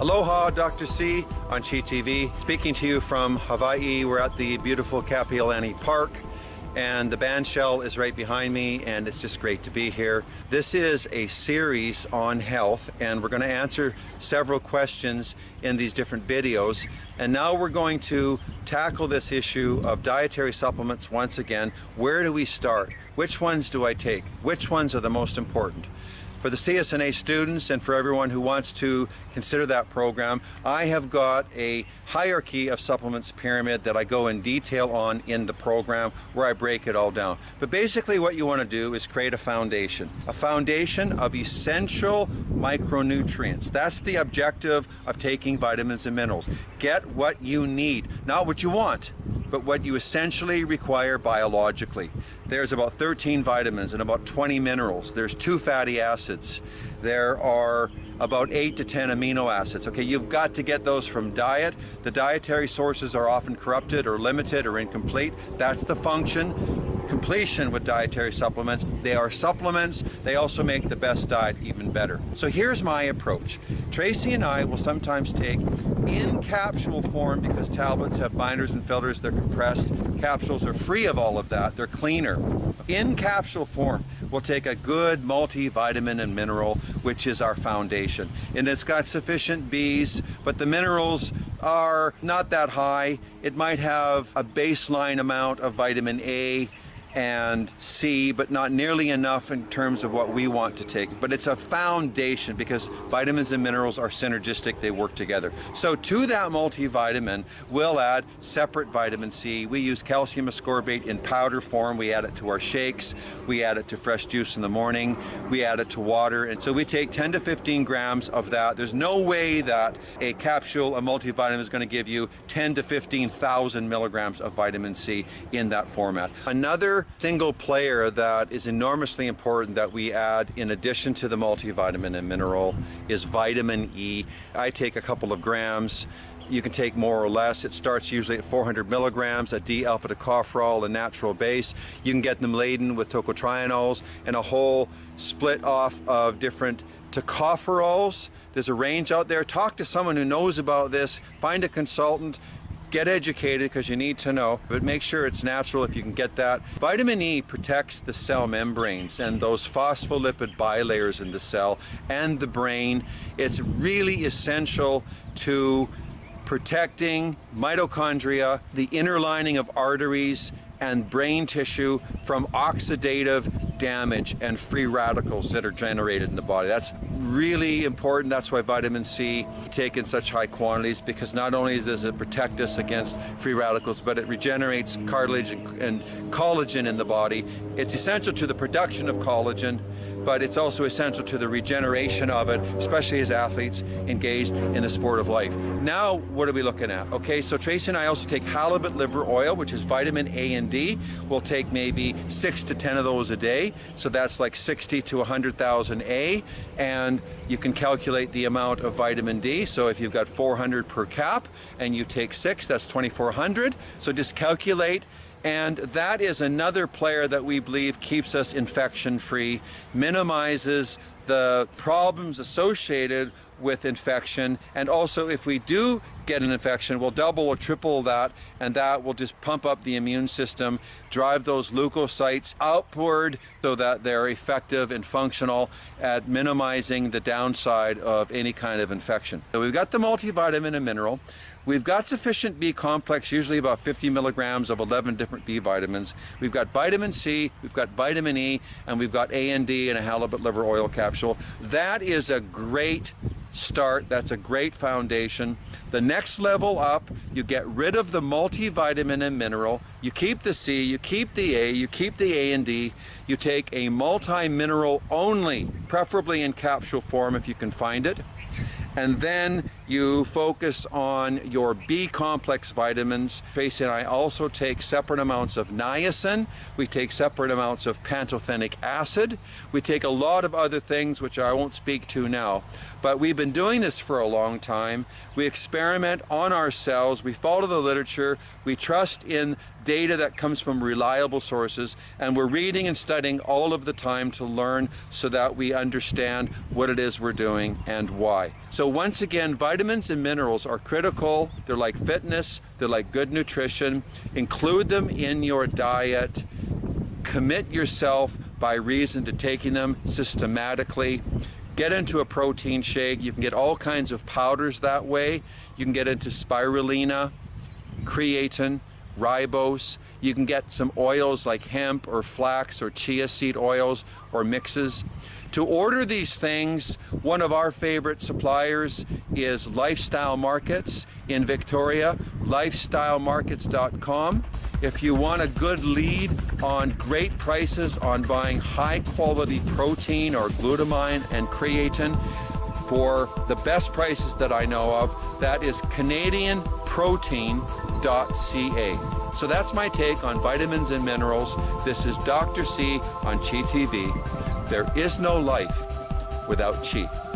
Aloha, Dr. C on Chi TV. Speaking to you from Hawaii. We're at the beautiful Kapiolani Park, and the band shell is right behind me, and it's just great to be here. This is a series on health, and we're going to answer several questions in these different videos. And now we're going to tackle this issue of dietary supplements once again. Where do we start? Which ones do I take? Which ones are the most important? For the CSNA students and for everyone who wants to consider that program, I have got a hierarchy of supplements pyramid that I go in detail on in the program where I break it all down. But basically what you want to do is create a foundation of essential micronutrients. That's the objective of taking vitamins and minerals. Get what you need, not what you want, but what you essentially require biologically. There's about 13 vitamins and about 20 minerals. There's 2 fatty acids. There are about 8 to 10 amino acids. Okay, you've got to get those from diet. The dietary sources are often corrupted or limited or incomplete. That's the completion with dietary supplements. They are supplements. They also make the best diet even better. So here's my approach. Tracy and I will sometimes take in capsule form, because tablets have binders and filters, they're compressed. Capsules are free of all of that, they're cleaner. In capsule form, we'll take a good multivitamin and mineral, which is our foundation. And it's got sufficient Bs, but the minerals are not that high. It might have a baseline amount of vitamin A and C, but not nearly enough in terms of what we want to take. But it's a foundation because vitamins and minerals are synergistic, they work together. So to that multivitamin, we'll add separate vitamin C. We use calcium ascorbate in powder form. We add it to our shakes. We add it to fresh juice in the morning. We add it to water. And so we take 10 to 15 grams of that. There's no way that a capsule, a multivitamin, is going to give you 10 to 15,000 milligrams of vitamin C in that format. Another single player that is enormously important that we add in addition to the multivitamin and mineral is vitamin E. I take a couple of grams. You can take more or less. It starts usually at 400 milligrams, a D-alpha tocopherol, a natural base. You can get them laden with tocotrienols and a whole split off of different tocopherols. There's a range out there. Talk to someone who knows about this. Find a consultant. Get educated, because you need to know, but make sure it's natural if you can get that. Vitamin E protects the cell membranes and those phospholipid bilayers in the cell and the brain. It's really essential to protecting mitochondria, the inner lining of arteries and brain tissue from oxidative damage and free radicals that are generated in the body. That's really important. That's why vitamin C take in such high quantities, because not only does it protect us against free radicals, but it regenerates cartilage and collagen in the body. It's essential to the production of collagen, but it's also essential to the regeneration of it, especially as athletes engaged in the sport of life. Now, what are we looking at? Okay, so Tracy and I also take halibut liver oil, which is vitamin A and D. We'll take maybe 6 to 10 of those a day. So that's like 60 to 100,000 A. And you can calculate the amount of vitamin D. So if you've got 400 per cap and you take 6, that's 2,400. So just calculate. And that is another player that we believe keeps us infection-free, minimizes the problems associated with infection, and also if we do get an infection, we'll double or triple that, and that will just pump up the immune system, drive those leukocytes outward so that they're effective and functional at minimizing the downside of any kind of infection. So we've got the multivitamin and mineral. We've got sufficient B complex, usually about 50 milligrams of 11 different B vitamins. We've got vitamin C, we've got vitamin E, and we've got A and D in a halibut liver oil capsule. That is a great start. That's a great foundation. The next level up, you get rid of the multivitamin and mineral. You keep the C, you keep the A, you keep the A and D. You take a multi-mineral only, preferably in capsule form if you can find it. And then you focus on your B complex vitamins. Tracy and I also take separate amounts of niacin. We take separate amounts of pantothenic acid. We take a lot of other things which I won't speak to now. But we've been doing this for a long time. We experiment on ourselves. We follow the literature. We trust in data that comes from reliable sources. And we're reading and studying all of the time to learn so that we understand what it is we're doing and why. So once again, vitamin Vitamins and minerals are critical. They're like fitness. They're like good nutrition. Include them in your diet. Commit yourself by reason to taking them systematically. Get into a protein shake. You can get all kinds of powders that way. You can get into spirulina, creatine, ribose. You can get some oils like hemp or flax or chia seed oils or mixes. To order these things, one of our favorite suppliers is Lifestyle Markets in Victoria, lifestylemarkets.com. If you want a good lead on great prices on buying high quality protein or glutamine and creatine for the best prices that I know of, that is canadianprotein.ca. So that's my take on vitamins and minerals. This is Dr. C on Chi TV. There is no life without Chi.